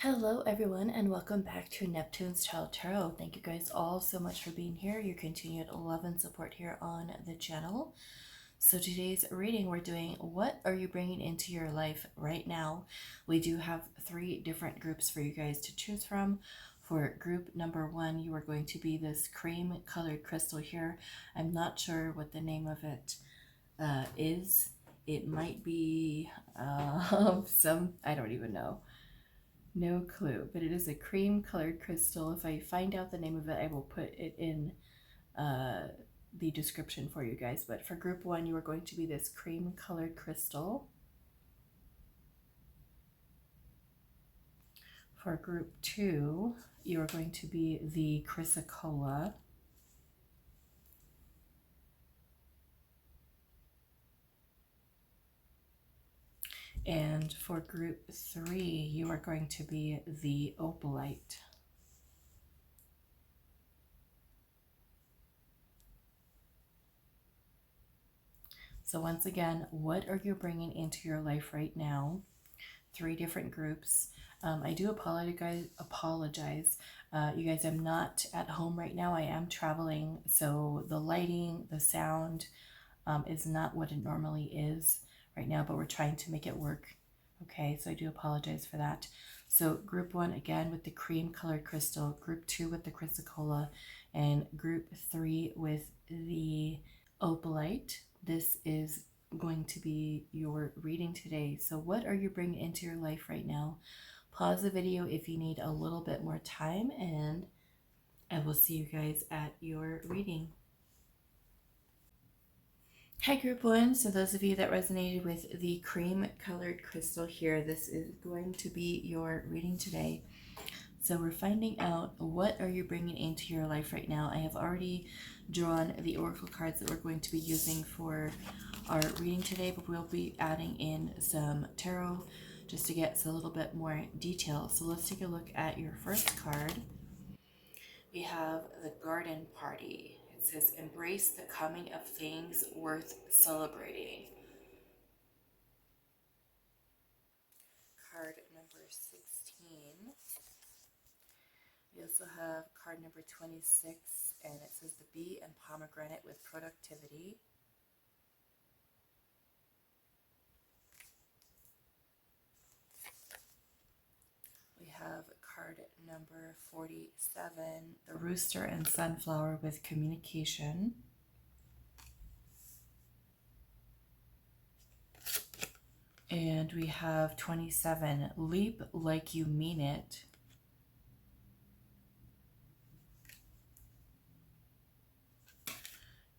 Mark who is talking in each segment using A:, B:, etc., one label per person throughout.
A: Hello everyone and welcome back to Neptune's Child Tarot. Thank you guys all so much for being here, your continued love and support here on the channel. So today's reading, we're doing what are you bringing into your life right now. We do have 3 different groups for you guys to choose from. For group number 1, you are going to be this cream colored crystal here. I'm not sure what the name of it is. It might be I don't even know. No clue, but it is a cream colored crystal. If I find out the name of it, I will put it in the description for you guys. But for group 1, you are going to be this cream colored crystal. For group 2, you are going to be the Chrysacolla. And for group 3, you are going to be the Opalite. So once again, what are you bringing into your life right now? 3 different groups. I do apologize. You guys, I'm not at home right now. I am traveling, so the lighting, the sound is not what it normally is right now, but we're trying to make it work. Okay, so I do apologize for that. So group 1 again with the cream colored crystal, group 2 with the Chrysacolla, and group 3 with the Opalite. This is going to be your reading today. So what are you bringing into your life right now? Pause the video if you need a little bit more time, and I will see you guys at your reading. Hi group 1, so those of you that resonated with the cream colored crystal here, this is going to be your reading today. So we're finding out what are you bringing into your life right now. I have already drawn the oracle cards that we're going to be using for our reading today, but we'll be adding in some tarot just to get a little bit more detail. So let's take a look at your first card. We have the Garden Party. It says, embrace the coming of things worth celebrating. Card number 16. We also have card number 26, and it says the bee and pomegranate with productivity. We have card number 47, the rooster and sunflower with communication. And we have 27, leap like you mean it.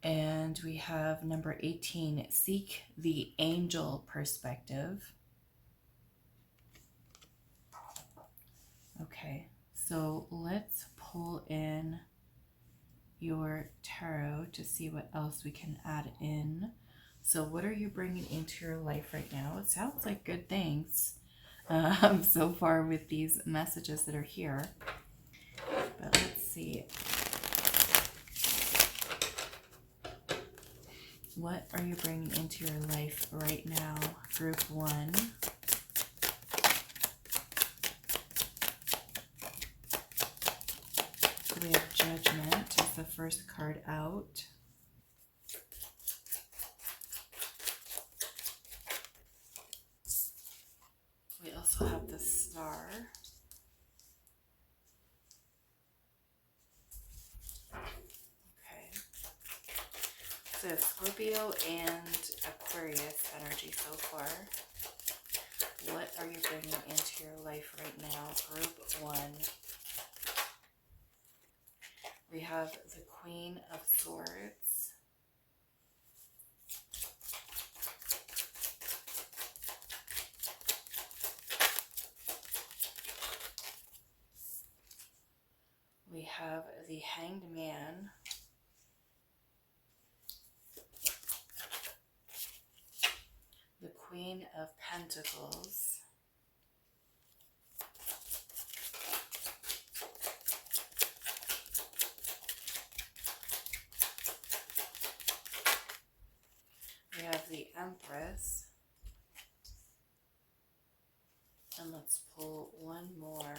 A: And we have number 18, seek the angel perspective. Okay, so let's pull in your tarot to see what else we can add in. So what are you bringing into your life right now? It sounds like good things so far with these messages that are here. But let's see. What are you bringing into your life right now, group 1? So we have Judgment is the first card out. We also have the Star. Okay. So Scorpio and Aquarius energy so far. What are you bringing into your life right now, group 1? We have the Queen of Swords. We have the Hanged Man. The Queen of Pentacles. We have the Empress. And Let's pull one more.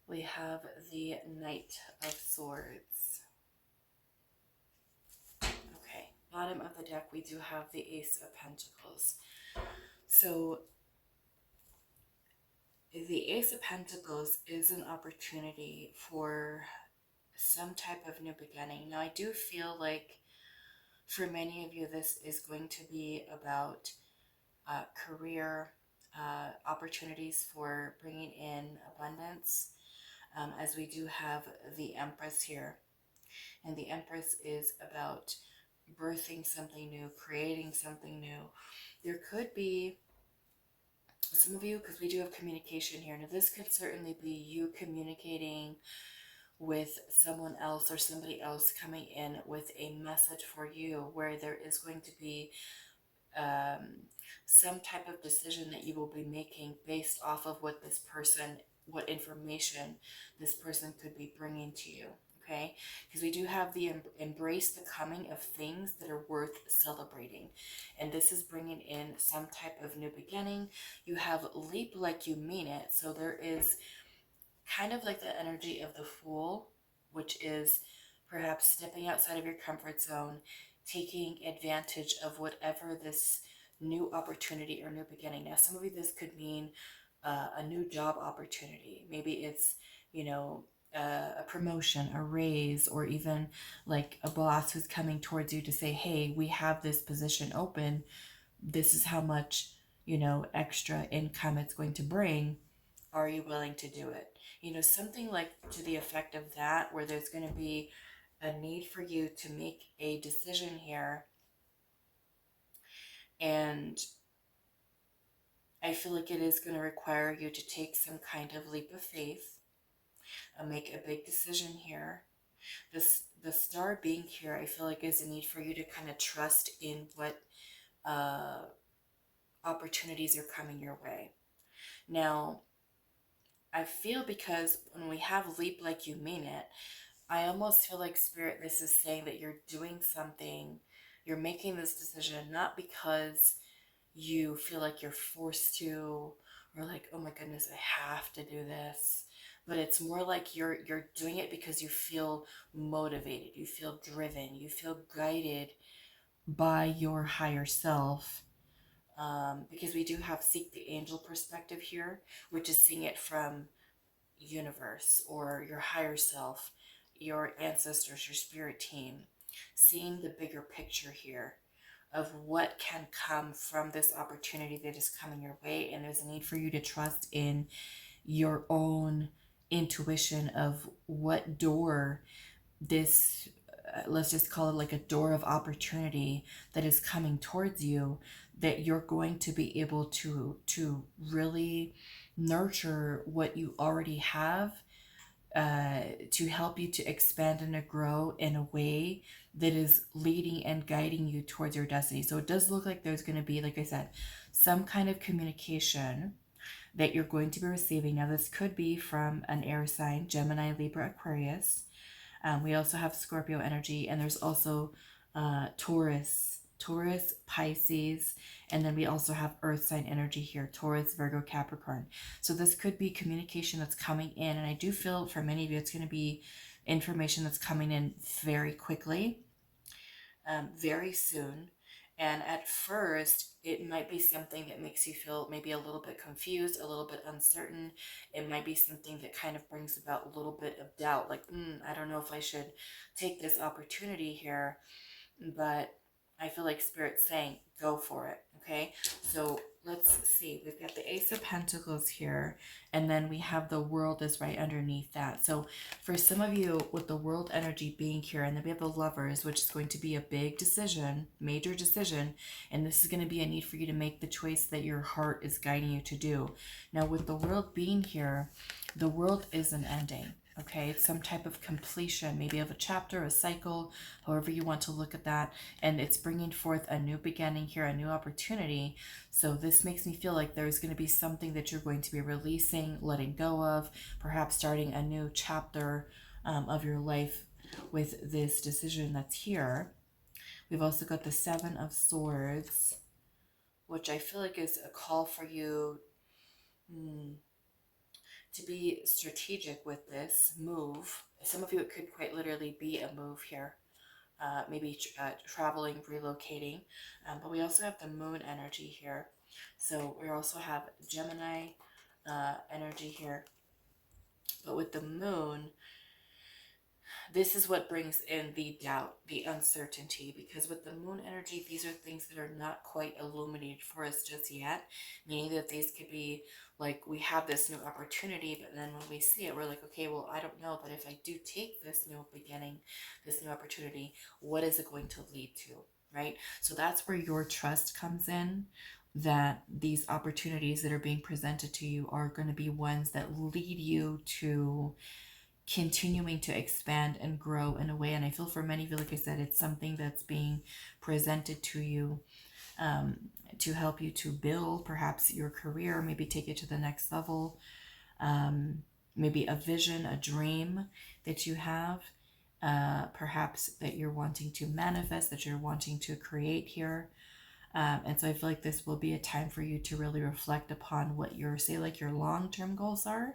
A: We have the Knight of Swords. Okay, bottom of the deck, we do have the Ace of Pentacles. So the Ace of Pentacles is an opportunity for some type of new beginning. Now, I do feel like for many of you, this is going to be about career opportunities for bringing in abundance, as we do have the Empress here. And the Empress is about birthing something new, creating something new. There could be some of you, because we do have communication here. Now, this could certainly be you communicating with someone else or somebody else coming in with a message for you, where there is going to be some type of decision that you will be making based off of what this person, what information this person could be bringing to you. Okay, because we do have the embrace the coming of things that are worth celebrating, and this is bringing in some type of new beginning. You have leap like you mean it, so there is kind of like the energy of the Fool, which is perhaps stepping outside of your comfort zone, taking advantage of whatever this new opportunity or new beginning. Now, some of you, this could mean a new job opportunity. Maybe it's, you know, a promotion, a raise, or even like a boss who's coming towards you to say, hey, we have this position open. This is how much, you know, extra income it's going to bring. Are you willing to do it? You know, something like to the effect of that, where there's going to be a need for you to make a decision here. And I feel like it is going to require you to take some kind of leap of faith, make a big decision here. The star being here, I feel like is a need for you to kind of trust in what opportunities are coming your way. Now, I feel, because when we have leap like you mean it, I almost feel like Spirit, this is saying that you're doing something, you're making this decision not because you feel like you're forced to, or like, oh my goodness, I have to do this. But it's more like you're doing it because you feel motivated, you feel driven, you feel guided by your higher self. Because we do have seek the angel perspective here, which is seeing it from universe or your higher self, your ancestors, your spirit team, seeing the bigger picture here of what can come from this opportunity that is coming your way. And there's a need for you to trust in your own intuition of what door this, let's just call it like a door of opportunity that is coming towards you, that you're going to be able to really nurture what you already have, to help you to expand and to grow in a way that is leading and guiding you towards your destiny. So it does look like there's going to be, like I said, some kind of communication that you're going to be receiving. Now, this could be from an air sign, Gemini, Libra, Aquarius. We also have Scorpio energy, and there's also Taurus, Pisces, and then we also have Earth sign energy here, Taurus, Virgo, Capricorn. So this could be communication that's coming in, and I do feel for many of you it's going to be information that's coming in very quickly, very soon. And at first, it might be something that makes you feel maybe a little bit confused, a little bit uncertain. It might be something that kind of brings about a little bit of doubt, like, I don't know if I should take this opportunity here. But I feel like Spirit's saying, go for it, okay? So let's see. We've got the Ace of Pentacles here, and then we have the World is right underneath that. So for some of you, with the World energy being here, and then we have the Lovers, which is going to be a big decision, major decision, and this is going to be a need for you to make the choice that your heart is guiding you to do. Now, with the World being here, the World is an ending. Okay, it's some type of completion, maybe of a chapter, a cycle, however you want to look at that. And it's bringing forth a new beginning here, a new opportunity. So this makes me feel like there's going to be something that you're going to be releasing, letting go of, perhaps starting a new chapter of your life with this decision that's here. We've also got the Seven of Swords. which I feel like is a call for you to be strategic with this move. Some of you, it could quite literally be a move here. Maybe traveling, relocating. But we also have the moon energy here. So we also have Gemini energy here. But with the moon, this is what brings in the doubt, the uncertainty, because with the moon energy, these are things that are not quite illuminated for us just yet, meaning that these could be like, we have this new opportunity, but then when we see it, we're like, okay, well, I don't know, but if I do take this new beginning, this new opportunity, what is it going to lead to, right? So that's where your trust comes in, that these opportunities that are being presented to you are going to be ones that lead you to continuing to expand and grow in a way. And I feel for many of you, like I said, it's something that's being presented to you to help you to build perhaps your career, maybe take it to the next level, maybe a vision, a dream that you have, perhaps that you're wanting to manifest, that you're wanting to create here. And so I feel like this will be a time for you to really reflect upon what your, say, like your long-term goals are.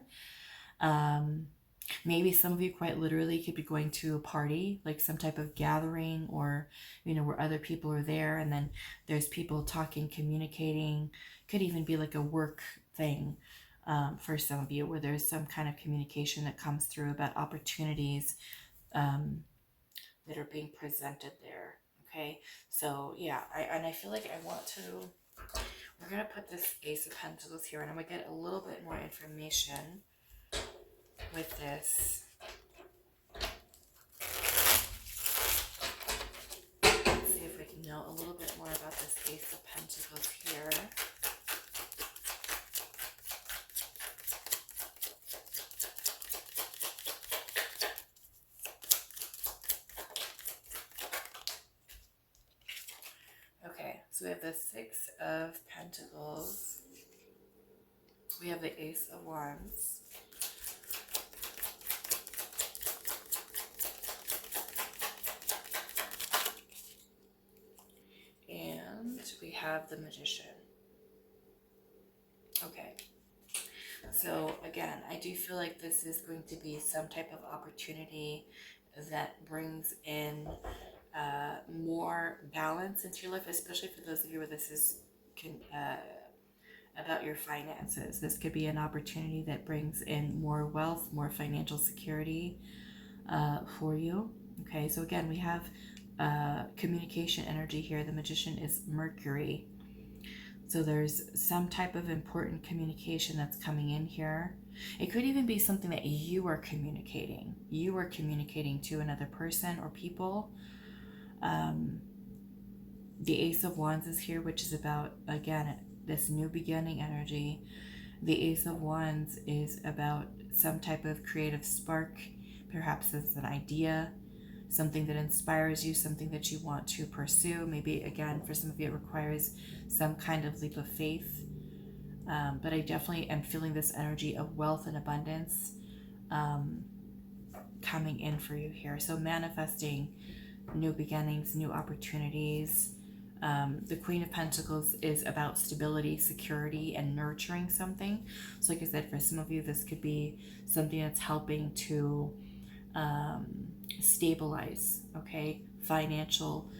A: Maybe some of you quite literally could be going to a party, like some type of gathering, or, you know, where other people are there, and then there's people talking, communicating. Could even be like a work thing for some of you, where there's some kind of communication that comes through about opportunities that are being presented there. Okay, so yeah, I feel like I want to, we're going to put this Ace of Pentacles here, and I'm going to get a little bit more information with this. Let's see if we can know a little bit more about this Ace of Pentacles here. Okay, so we have the Six of Pentacles. We have the Ace of Wands. And we have the Magician. Okay. So again, I do feel like this is going to be some type of opportunity that brings in more balance into your life, especially for those of you where this is about your finances. This could be an opportunity that brings in more wealth, more financial security for you. Okay, so again, we have communication energy here. The Magician is Mercury. So there's some type of important communication that's coming in here. It could even be something that you are communicating. You are communicating to another person or people. The Ace of Wands is here, which is about, again, this new beginning energy. The Ace of Wands is about some type of creative spark. Perhaps it's an idea, something that inspires you, something that you want to pursue. Maybe, again, for some of you, it requires some kind of leap of faith. But I definitely am feeling this energy of wealth and abundance coming in for you here. So manifesting new beginnings, new opportunities. The Queen of Pentacles is about stability, security, and nurturing something. So like I said, for some of you, this could be something that's helping to stabilize, okay, financial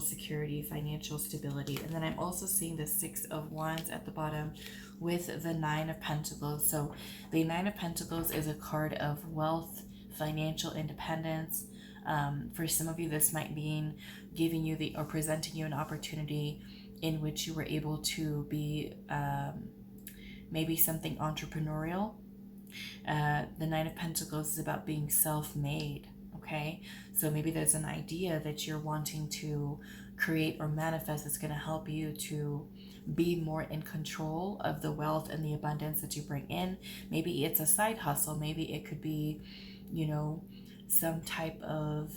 A: security, financial stability. And then I'm also seeing the Six of Wands at the bottom with the Nine of Pentacles. So the Nine of Pentacles is a card of wealth, financial independence. For some of you, this might mean giving you or presenting you an opportunity in which you were able to be maybe something entrepreneurial. The Nine of Pentacles is about being self-made. Okay, so maybe there's an idea that you're wanting to create or manifest that's going to help you to be more in control of the wealth and the abundance that you bring in. Maybe it's a side hustle. Maybe it could be, you know, some type of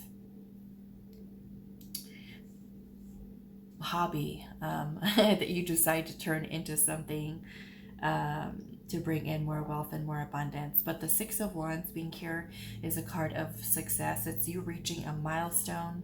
A: hobby that you decide to turn into something to bring in more wealth and more abundance. But the Six of Wands being here is a card of success. It's you reaching a milestone.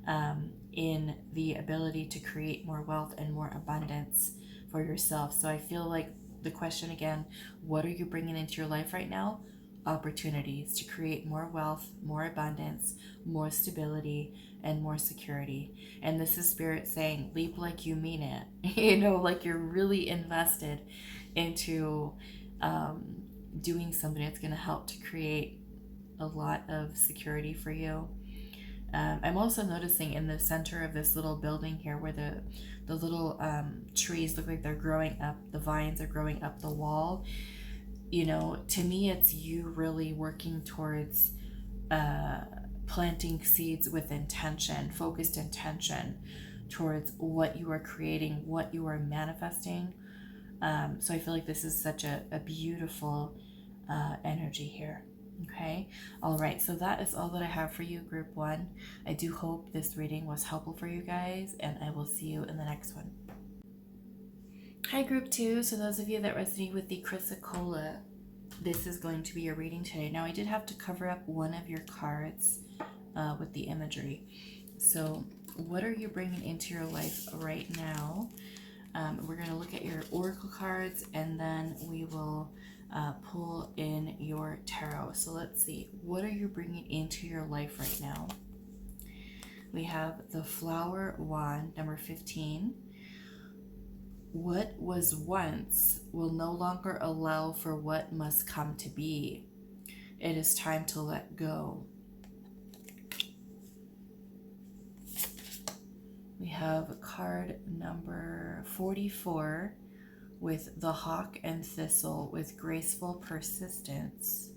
A: in the ability to create more wealth and more abundance for yourself. So I feel like the question again, what are you bringing into your life right now? Opportunities to create more wealth, more abundance, more stability, and more security. And this is Spirit saying, leap like you mean it. You know, like you're really invested into doing something that's going to help to create a lot of security for you. I'm also noticing in the center of this little building here where the little trees look like they're growing up, the vines are growing up the wall. You know, to me, it's you really working towards planting seeds with intention, focused intention towards what you are creating, what you are manifesting. So I feel like this is such a beautiful energy here. Okay. All right. So that is all that I have for you, Group 1. I do hope this reading was helpful for you guys, and I will see you in the next one. Hi, Group 2. So those of you that resonate with the Chrysacolla, this is going to be your reading today. Now, I did have to cover up one of your cards with the imagery. So what are you bringing into your life right now? We're going to look at your oracle cards, and then we will pull in your tarot. So let's see, what are you bringing into your life right now? We have the Flower Wand, number 15. What was once will no longer allow for what must come to be. It is time to let go. We have card number 44 with the Hawk and Thistle with graceful persistence.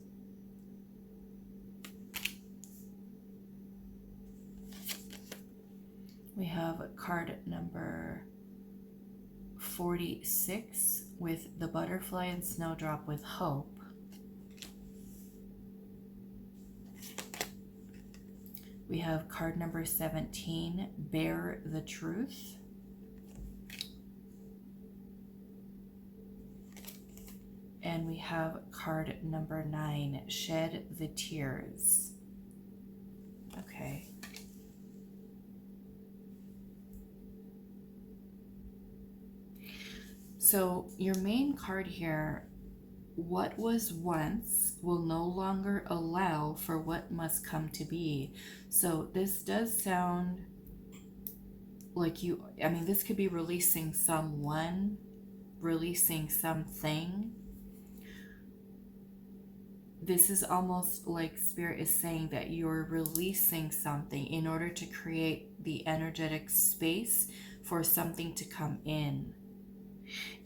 A: We have card number 46 with the Butterfly and Snowdrop with hope. We have card number 17, Bear the Truth. And we have card number 9, Shed the Tears. Okay. So your main card here, what was once will no longer allow for what must come to be. So this does sound like you, I mean, this could be releasing someone, releasing something. This is almost like Spirit is saying that you're releasing something in order to create the energetic space for something to come in.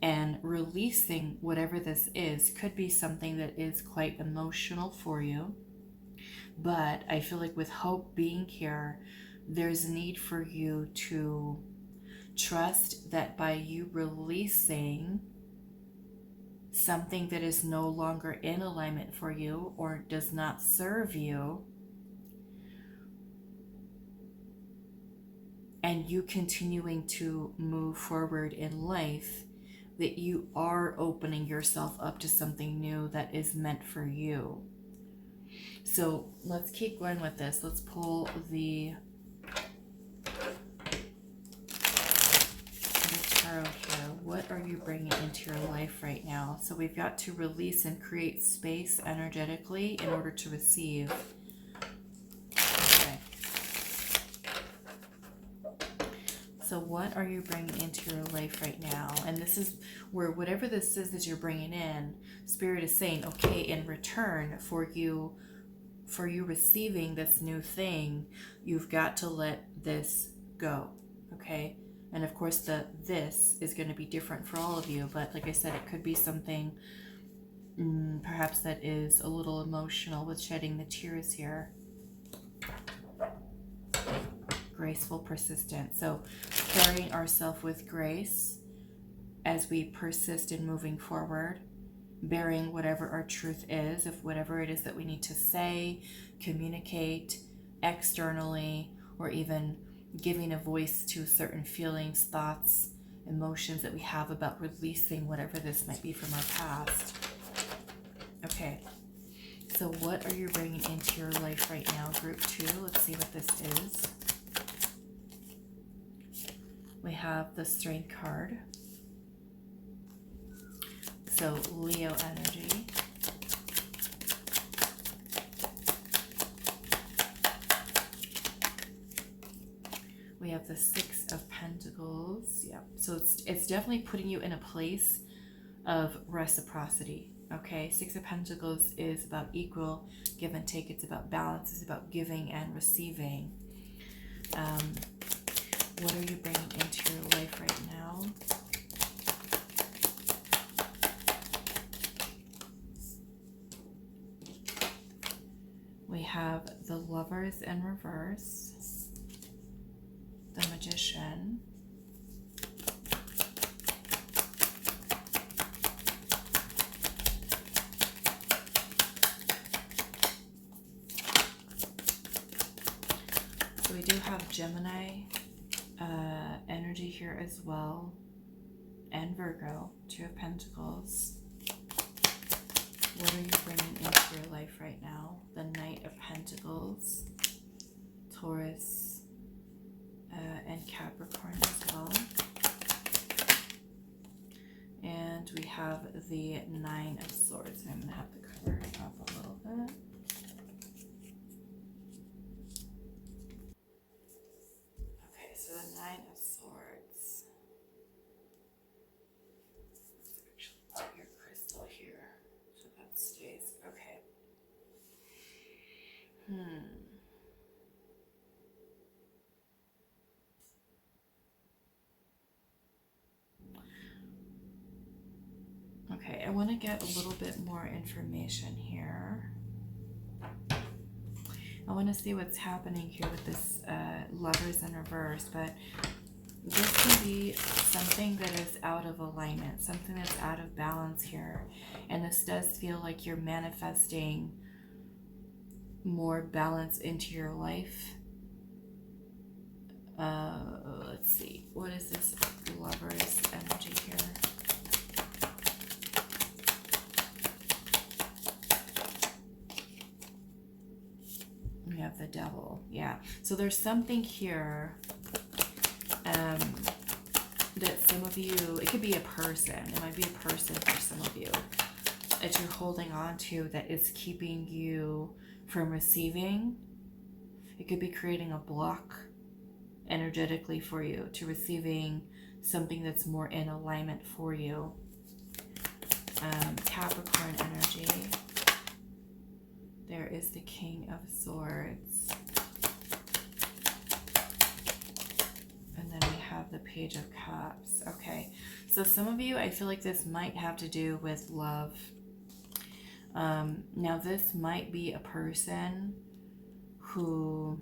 A: And releasing whatever this is could be something that is quite emotional for you. But I feel like with hope being here, there's a need for you to trust that by you releasing something that is no longer in alignment for you or does not serve you, and you continuing to move forward in life, that you are opening yourself up to something new that is meant for you. So let's keep going with this. Let's pull the tarot here. What are you bringing into your life right now? So we've got to release and create space energetically in order to receive. Okay. So what are you bringing into your life right now? And this is where whatever this is that you're bringing in, Spirit is saying, okay, in return for you receiving this new thing, you've got to let this go. Okay. And of course, this is going to be different for all of you. But like I said, it could be something perhaps that is a little emotional with shedding the tears here. Graceful persistence. So carrying ourselves with grace as we persist in moving forward, bearing whatever our truth is, if whatever it is that we need to say, communicate externally, or even giving a voice to certain feelings, thoughts, emotions that we have about releasing whatever this might be from our past. Okay, so what are you bringing into your life right now, Group 2? Let's see what this is. We have the Strength card. So Leo energy. We have the Six of Pentacles. Yeah, so it's definitely putting you in a place of reciprocity. Okay, Six of Pentacles is about equal give and take. It's about balance. It's about giving and receiving. What are you bringing into your life right now? We have the Lovers in reverse, the Magician, so we do have Gemini energy here as well, and Virgo, Two of Pentacles. What are you bringing into your life right now? The Knight of Pentacles, Taurus, and Capricorn as well. And we have the Nine of Swords. I'm going to have to cover it up a little bit. Okay, so the Nine of Swords. Let's actually put your crystal here so that stays. Okay. Okay, I want to get a little bit more information here. I want to see what's happening here with this Lovers in reverse, but this can be something that is out of alignment, something that's out of balance here. And this does feel like you're manifesting more balance into your life. Let's see, what is this Lovers energy here? We have the Devil. Yeah, so there's something here that some of you, it could be a person, it might be a person for some of you that you're holding on to that is keeping you from receiving. It could be creating a block energetically for you to receiving something that's more in alignment for you. Capricorn energy. There is the King of Swords. And then we have the Page of Cups. Okay, so some of you, I feel like this might have to do with love. Now this might be a person who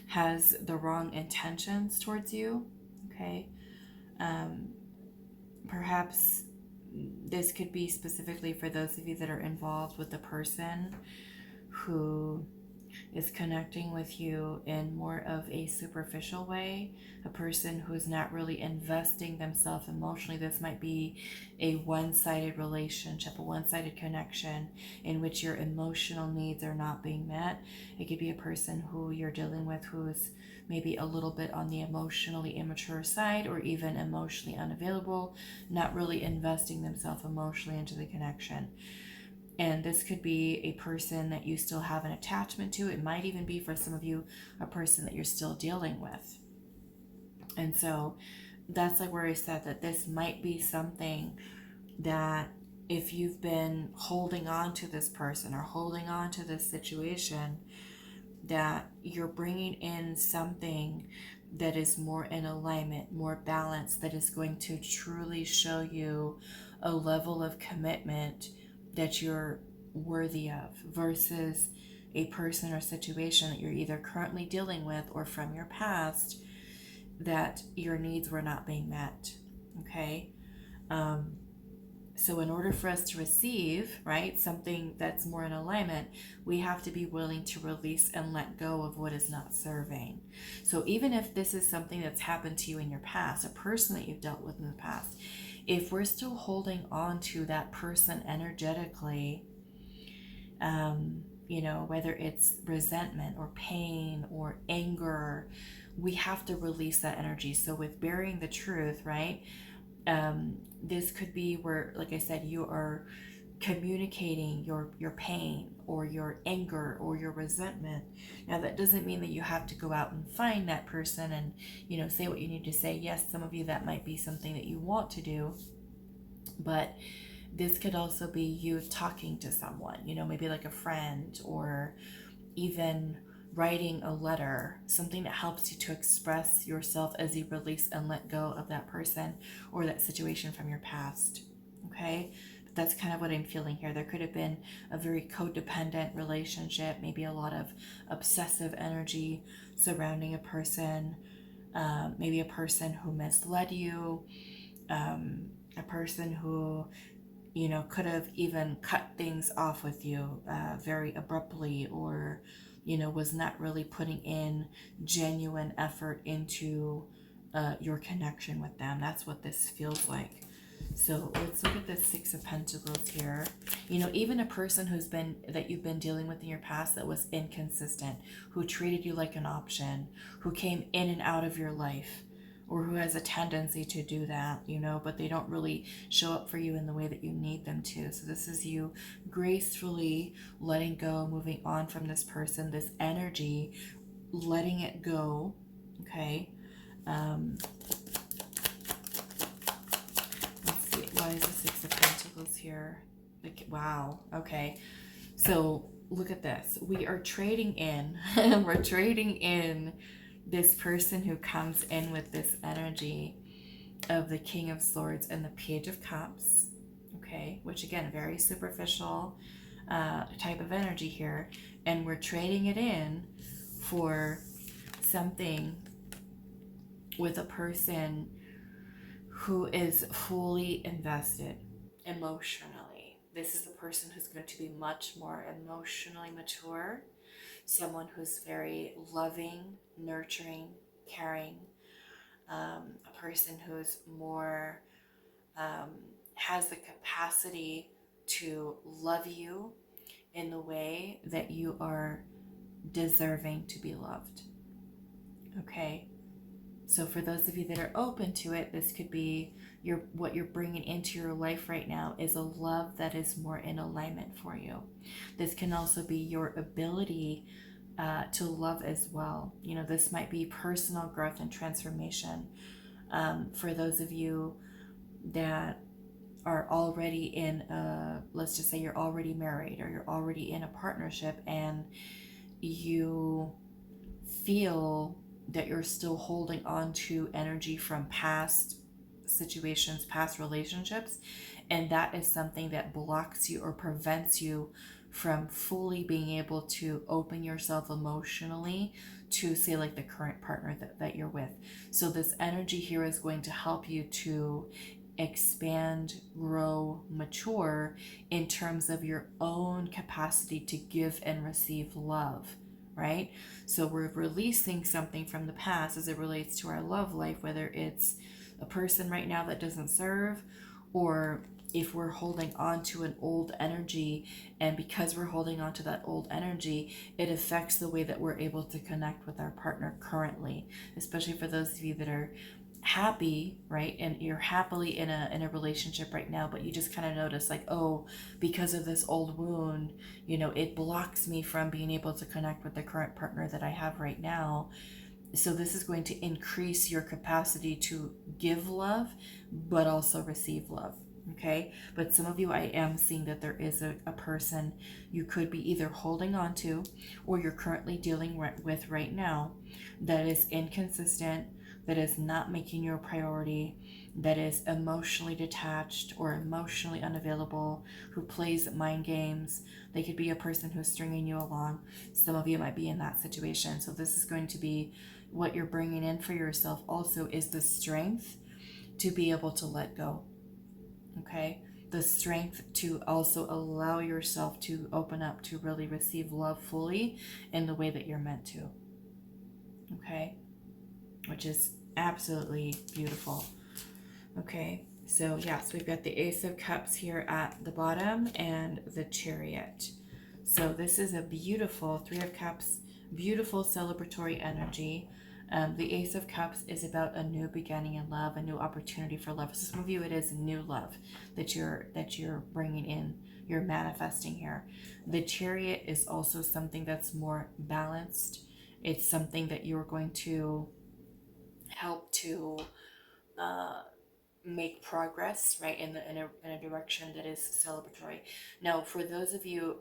A: has the wrong intentions towards you. Okay, perhaps this could be specifically for those of you that are involved with the person who is connecting with you in more of a superficial way, a person who's not really investing themselves emotionally. This might be a one-sided relationship, a one-sided connection in which your emotional needs are not being met. It could be a person who you're dealing with who is maybe a little bit on the emotionally immature side, or even emotionally unavailable, not really investing themselves emotionally into the connection. And this could be a person that you still have an attachment to. It might even be, for some of you, a person that you're still dealing with. And so that's like where I said that this might be something that if you've been holding on to this person or holding on to this situation, that you're bringing in something that is more in alignment, more balanced, that is going to truly show you a level of commitment that you're worthy of, versus a person or situation that you're either currently dealing with or from your past that your needs were not being met. Okay, so in order for us to receive, right, something that's more in alignment, we have to be willing to release and let go of what is not serving. So even if this is something that's happened to you in your past, a person that you've dealt with in the past, if we're still holding on to that person energetically, whether it's resentment or pain or anger, we have to release that energy. So with bearing the truth, right? This could be where, like I said, you are communicating your pain or your anger or your resentment. Now that doesn't mean that you have to go out and find that person and, you know, say what you need to say. Yes, some of you, that might be something that you want to do, but this could also be you talking to someone, you know, maybe like a friend, or even writing a letter, something that helps you to express yourself as you release and let go of that person or that situation from your past. Okay, but that's kind of what I'm feeling here. There could have been a very codependent relationship, maybe a lot of obsessive energy surrounding a person, maybe a person who misled you, a person who, you know, could have even cut things off with you very abruptly, or, you know, was not really putting in genuine effort into your connection with them. That's what this feels like. So let's look at the Six of Pentacles here. You know, even a person that you've been dealing with in your past that was inconsistent, who treated you like an option, who came in and out of your life, or who has a tendency to do that, you know, but they don't really show up for you in the way that you need them to. So this is you gracefully letting go, moving on from this person, this energy, letting it go, okay? Let's see, why is the Six of Pentacles here? Like, wow, okay. So look at this. We are trading in, we're trading in this person who comes in with this energy of the King of Swords and the Page of Cups, okay, which again, very superficial type of energy here, and we're trading it in for something with a person who is fully invested emotionally. This is a person who's going to be much more emotionally mature, someone who's very loving, nurturing, caring, a person who's more has the capacity to love you in the way that you are deserving to be loved. Okay, so for those of you that are open to it, this could be what you're bringing into your life right now is a love that is more in alignment for you. This can also be your ability to love as well. You know, this might be personal growth and transformation. For those of you that are already in let's just say you're already married, or you're already in a partnership, and you feel that you're still holding on to energy from past situations, past relationships, and that is something that blocks you or prevents you from fully being able to open yourself emotionally to, say, like the current partner that you're with. So this energy here is going to help you to expand, grow, mature in terms of your own capacity to give and receive love, right? So we're releasing something from the past as it relates to our love life, whether it's a person right now that doesn't serve, or if we're holding on to an old energy, and because we're holding on to that old energy, it affects the way that we're able to connect with our partner currently, especially for those of you that are happy, right? And you're happily in a relationship right now, but you just kind of notice like, oh, because of this old wound, you know, it blocks me from being able to connect with the current partner that I have right now. So this is going to increase your capacity to give love, but also receive love. Okay, but some of you, I am seeing that there is a person you could be either holding on to, or you're currently dealing with right now, that is inconsistent, that is not making you a priority, that is emotionally detached or emotionally unavailable, who plays mind games. They could be a person who's stringing you along. Some of you might be in that situation. So this is going to be what you're bringing in for yourself also, is the strength to be able to let go. Okay, the strength to also allow yourself to open up to really receive love fully in the way that you're meant to. Okay, which is absolutely beautiful. Okay, so yes, we've got the Ace of Cups here at the bottom and the Chariot. So this is a beautiful Three of Cups, beautiful celebratory energy. The Ace of Cups is about a new beginning in love, a new opportunity for love. So some of you, it is new love that you're bringing in, you're manifesting here. The Chariot is also something that's more balanced. It's something that you're going to help to make progress, right, in a direction that is celebratory. Now, for those of you,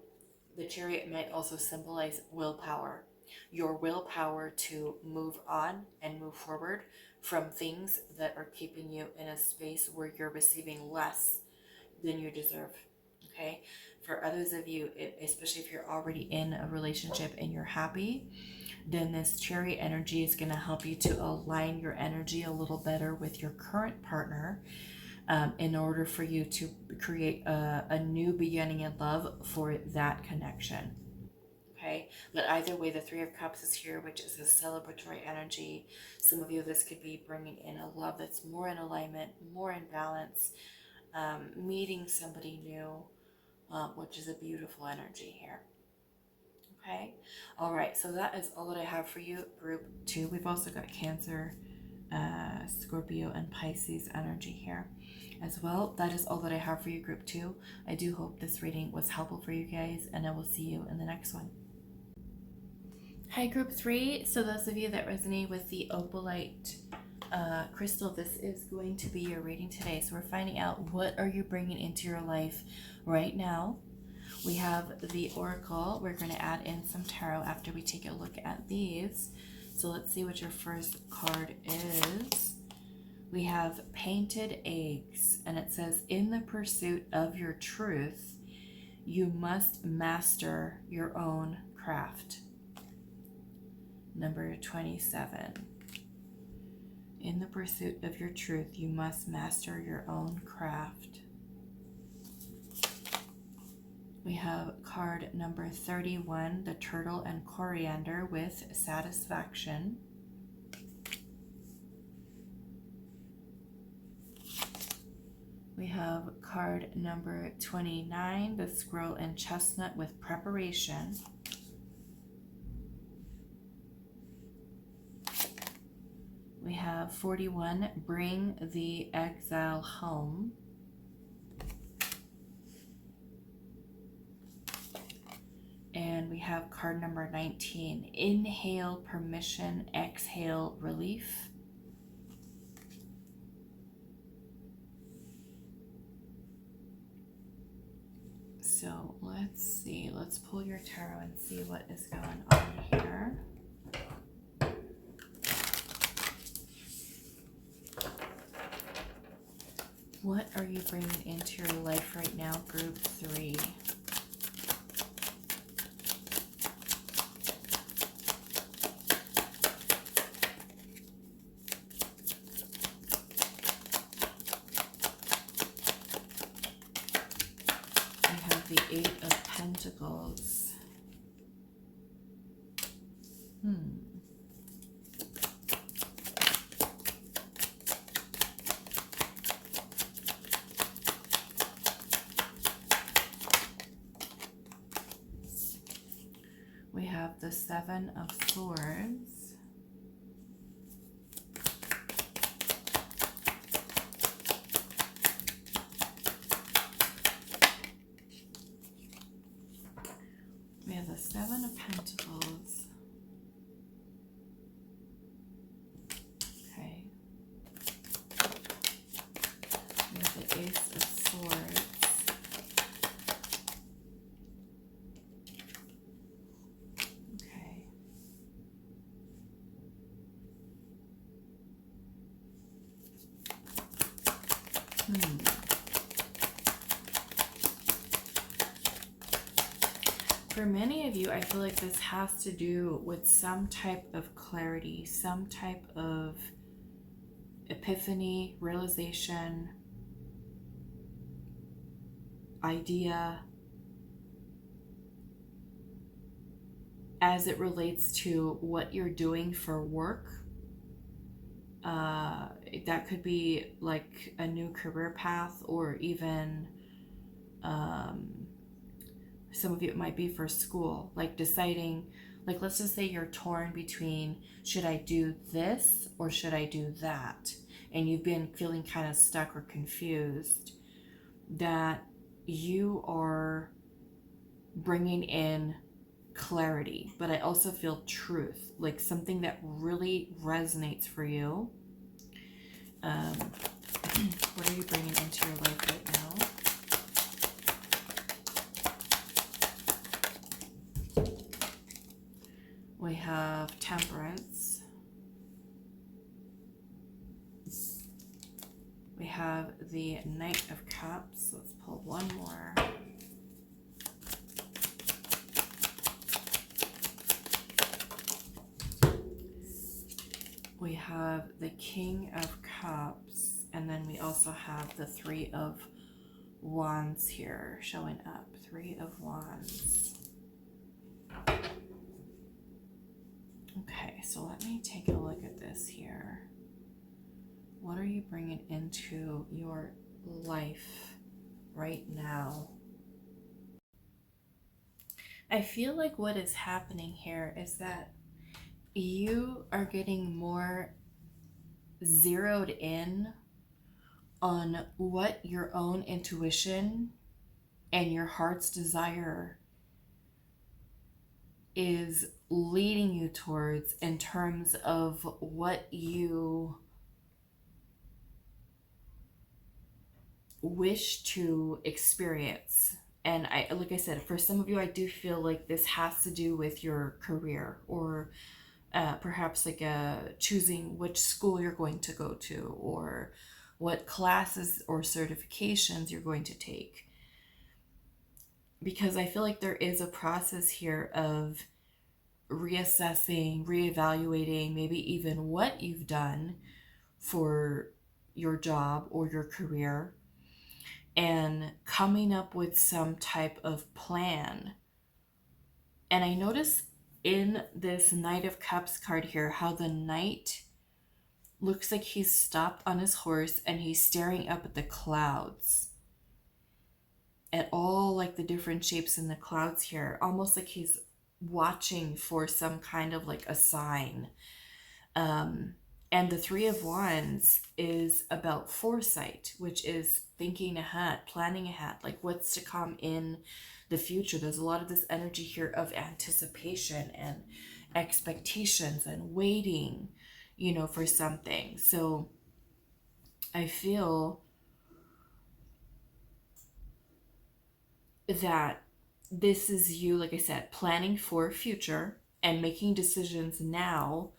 A: the Chariot might also symbolize willpower, your willpower to move on and move forward from things that are keeping you in a space where you're receiving less than you deserve. Okay, for others of you, especially if you're already in a relationship and you're happy, then this Chariot energy is going to help you to align your energy a little better with your current partner, in order for you to create a new beginning in love for that connection. Okay, but either way, the Three of Cups is here, which is a celebratory energy. Some of you, this could be bringing in a love that's more in alignment, more in balance, meeting somebody new, which is a beautiful energy here. Okay, all right, so that is all that I have for you, group 2. We've also got Cancer, Scorpio, and Pisces energy here as well. That is all that I have for you, group 2. I do hope this reading was helpful for you guys, and I will see you in the next one. Hi, group 3. So those of you that resonate with the Opalite crystal, this is going to be your reading today. So we're finding out, what are you bringing into your life right now? We have the Oracle. We're going to add in some tarot after we take a look at these. So let's see what your first card is. We have Painted Eggs, and it says, in the pursuit of your truth, you must master your own craft. Number 27. In the pursuit of your truth, you must master your own craft. We have card number 31, the Turtle and Coriander with Satisfaction. We have card number 29, the Squirrel and Chestnut with Preparation. We have 41, Bring the Exile Home. And we have card number 19, Inhale Permission, Exhale Relief. So let's see, let's pull your tarot and see what is going on here. What are you bringing into your life right now, group 3? The Eight of Pentacles. We have the Seven of Swords. We have the Seven of Pentacles. Okay. We have the Ace of Swords. Okay. For many of you, I feel like this has to do with some type of clarity, some type of epiphany, realization, idea, as it relates to what you're doing for work. That could be like a new career path, or even some of you, it might be for school, like deciding Like, let's just say you're torn between, should I do this or should I do that? And you've been feeling kind of stuck or confused, that you are bringing in clarity, but I also feel truth, like something that really resonates for you. What are you bringing into your life right now? We have Temperance. We have the Knight of Cups. Let's pull one more. We have the King of Cups, and then we also have the Three of Wands here showing up. Three of Wands. Okay, so let me take a look at this here. What are you bringing into your life right now? I feel like what is happening here is that you are getting more zeroed in on what your own intuition and your heart's desire is leading you towards in terms of what you wish to experience. And like I said, for some of you, I do feel like this has to do with your career, or perhaps like choosing which school you're going to go to, or what classes or certifications you're going to take. Because I feel like there is a process here of reassessing, reevaluating, maybe even what you've done for your job or your career, and coming up with some type of plan. And I notice in this Knight of Cups card here how the Knight looks like he's stopped on his horse and he's staring up at the clouds, at all like the different shapes in the clouds here, almost like he's watching for some kind of like a sign. And the Three of Wands is about foresight, which is thinking ahead, planning ahead, like what's to come in the future. There's a lot of this energy here of anticipation and expectations and waiting, for something. So I feel that this is you, like I said, planning for future and making decisions now,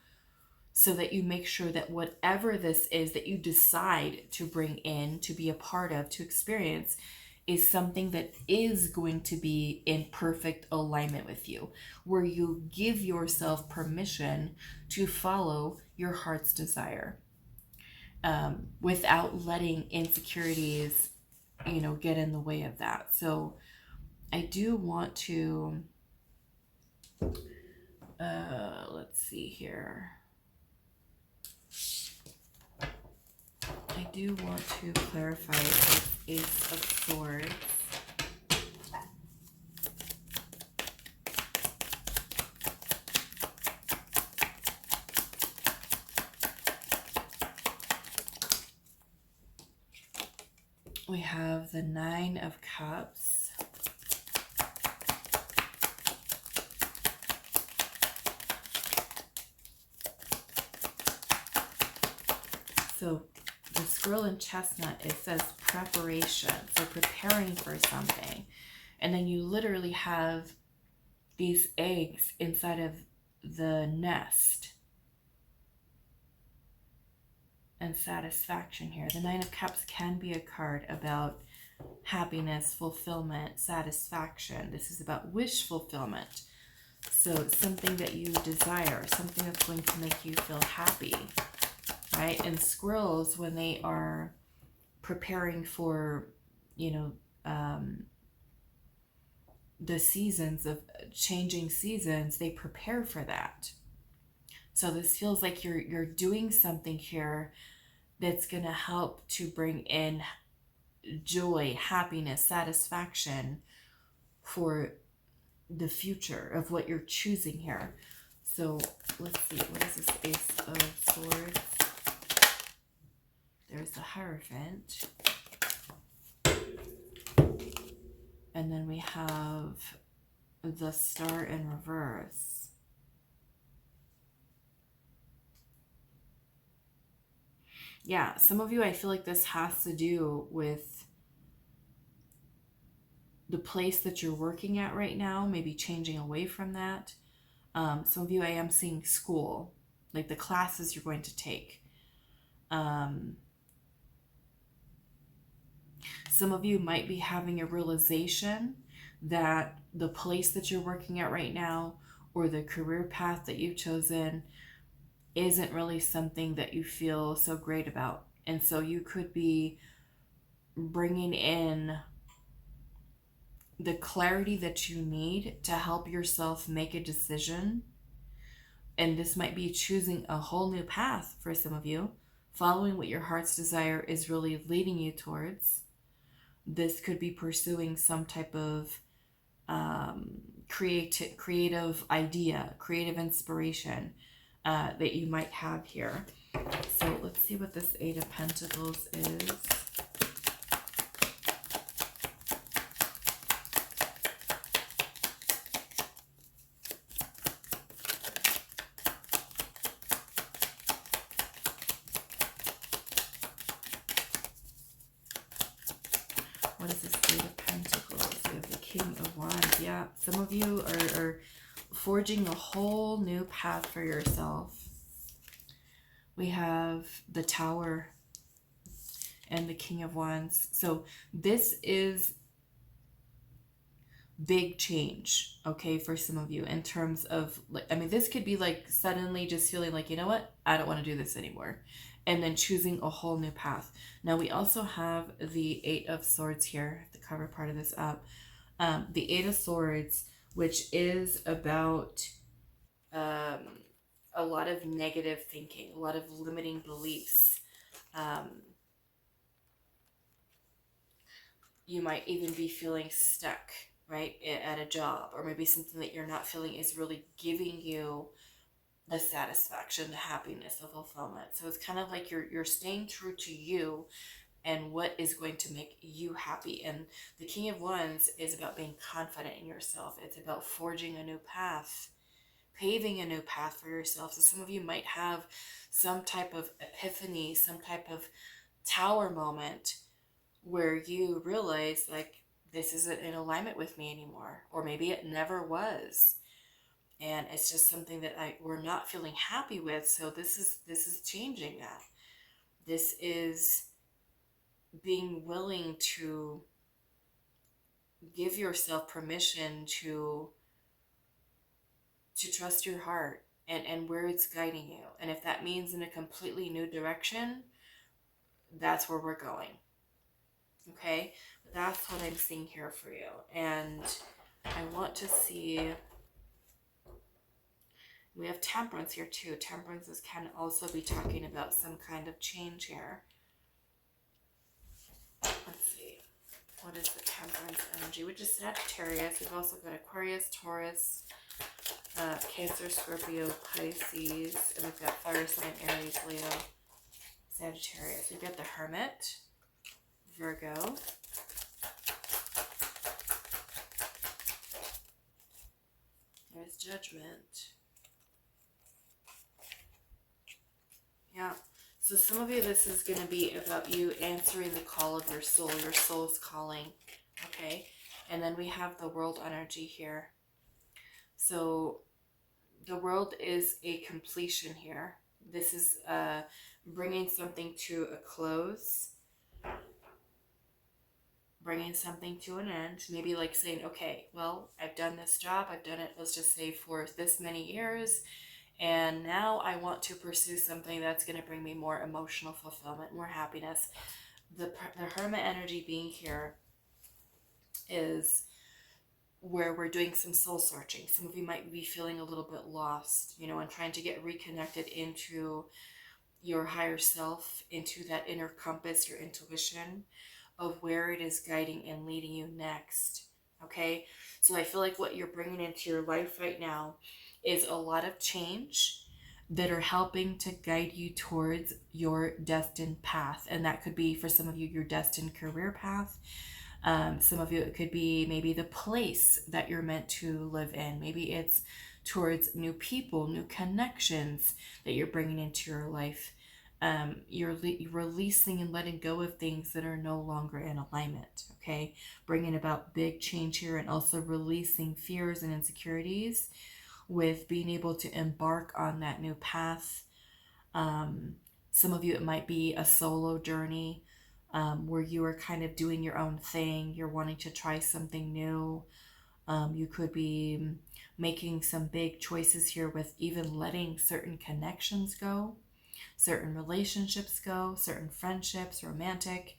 A: so that you make sure that whatever this is that you decide to bring in, to be a part of, to experience, is something that is going to be in perfect alignment with you, where you give yourself permission to follow your heart's desire, without letting insecurities, get in the way of that. So I do want to, let's see here. I do want to clarify this Ace of Swords. We have the Nine of Cups. So the squirrel and chestnut, it says preparation, so preparing for something. And then you literally have these eggs inside of the nest. And satisfaction here. The Nine of Cups can be a card about happiness, fulfillment, satisfaction. This is about wish fulfillment. So it's something that you desire, something that's going to make you feel happy, right? And squirrels, when they are preparing for, the seasons of changing seasons, they prepare for that. So this feels like you're doing something here that's going to help to bring in joy, happiness, satisfaction for the future of what you're choosing here. So let's see, what is this Ace of Swords? There's the Hierophant. And then we have the Star in reverse. Yeah, some of you, I feel like this has to do with the place that you're working at right now, maybe changing away from that. Some of you, I am seeing school, like the classes you're going to take. Some of you might be having a realization that the place that you're working at right now or the career path that you've chosen isn't really something that you feel so great about. And so you could be bringing in the clarity that you need to help yourself make a decision. And this might be choosing a whole new path for some of you, following what your heart's desire is really leading you towards. This could be pursuing some type of creative idea, creative inspiration that you might have here. So let's see what this Eight of Pentacles is. What is this Eight of Pentacles? We have the King of Wands. Yeah, some of you are forging a whole new path for yourself. We have the Tower and the King of Wands. So this is big change, okay, for some of you in terms of, like, I mean, this could be like suddenly just feeling like, you know what, I don't want to do this anymore, and then choosing a whole new path. Now we also have the Eight of Swords here, the cover part of this up. The Eight of Swords, which is about a lot of negative thinking, a lot of limiting beliefs. You might even be feeling stuck, right, at a job, or maybe something that you're not feeling is really giving you the satisfaction, the happiness, the fulfillment. So it's kind of like you're staying true to you and what is going to make you happy. And the King of Wands is about being confident in yourself. It's about forging a new path, paving a new path for yourself. So some of you might have some type of epiphany, some type of tower moment where you realize, like, this isn't in alignment with me anymore, or maybe it never was, and it's just something that we're not feeling happy with. So this is changing that. This is being willing to give yourself permission to trust your heart and where it's guiding you. And if that means in a completely new direction, that's where we're going. Okay, that's what I'm seeing here for you. And I want to see, we have Temperance here too. Temperance can also be talking about some kind of change here. Let's see, what is the Temperance energy? Which is Sagittarius. We've also got Aquarius, Taurus, Cancer, Scorpio, Pisces, and we've got Fire sign, Aries, Leo, Sagittarius. We've got the Hermit, Virgo, there's Judgment. Yeah, so some of you, this is going to be about you answering the call of your soul. Your soul's calling, okay? And then we have the World energy here. So the World is a completion here. This is bringing something to a close, bringing something to an end. Maybe like saying, okay, well, I've done this job. I've done it, let's just say, for this many years. And now I want to pursue something that's going to bring me more emotional fulfillment, more happiness. The Hermit energy being here is where we're doing some soul searching. Some of you might be feeling a little bit lost, you know, and trying to get reconnected into your higher self, into that inner compass, your intuition of where it is guiding and leading you next. Okay, so I feel like what you're bringing into your life right now is a lot of change that are helping to guide you towards your destined path. And that could be, for some of you, your destined career path. Some of you, it could be maybe the place that you're meant to live in. Maybe it's towards new people, new connections that you're bringing into your life. You're releasing and letting go of things that are no longer in alignment. Okay, bringing about big change here, and also releasing fears and insecurities with being able to embark on that new path. Some of you, it might be a solo journey, where you are kind of doing your own thing. You're wanting to try something new. You could be making some big choices here with even letting certain connections go, certain relationships go, certain friendships, romantic.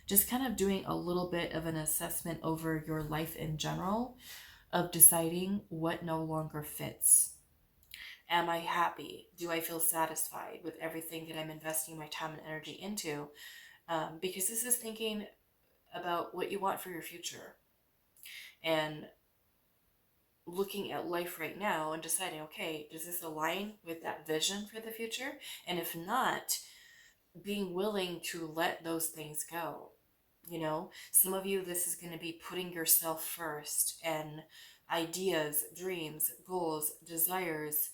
A: Just kind of doing a little bit of an assessment over your life in general, of deciding what no longer fits. Am I happy? Do I feel satisfied with everything that I'm investing my time and energy into? Because this is thinking about what you want for your future, and looking at life right now and deciding, okay, does this align with that vision for the future? And if not, being willing to let those things go. You know, some of you, this is going to be putting yourself first, and ideas, dreams, goals, desires,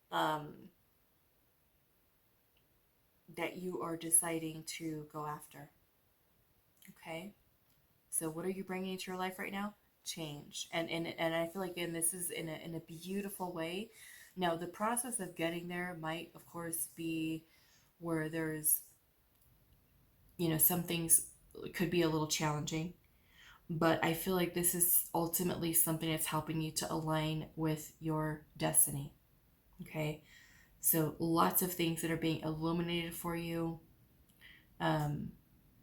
A: um, that you are deciding to go after. Okay, so what are you bringing into your life right now? Change. And I feel like, and this is in a beautiful way. Now, the process of getting there might, of course, be where there's, some things could be a little challenging, but I feel like this is ultimately something that's helping you to align with your destiny. Okay, so lots of things that are being illuminated for you, um,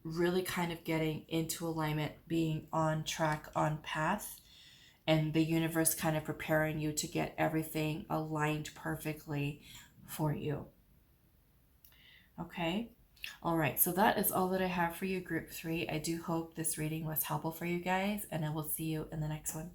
A: really kind of getting into alignment, being on track, on path, and the universe kind of preparing you to get everything aligned perfectly for you. Okay. All right. So that is all that I have for you, group 3. I do hope this reading was helpful for you guys, and I will see you in the next one.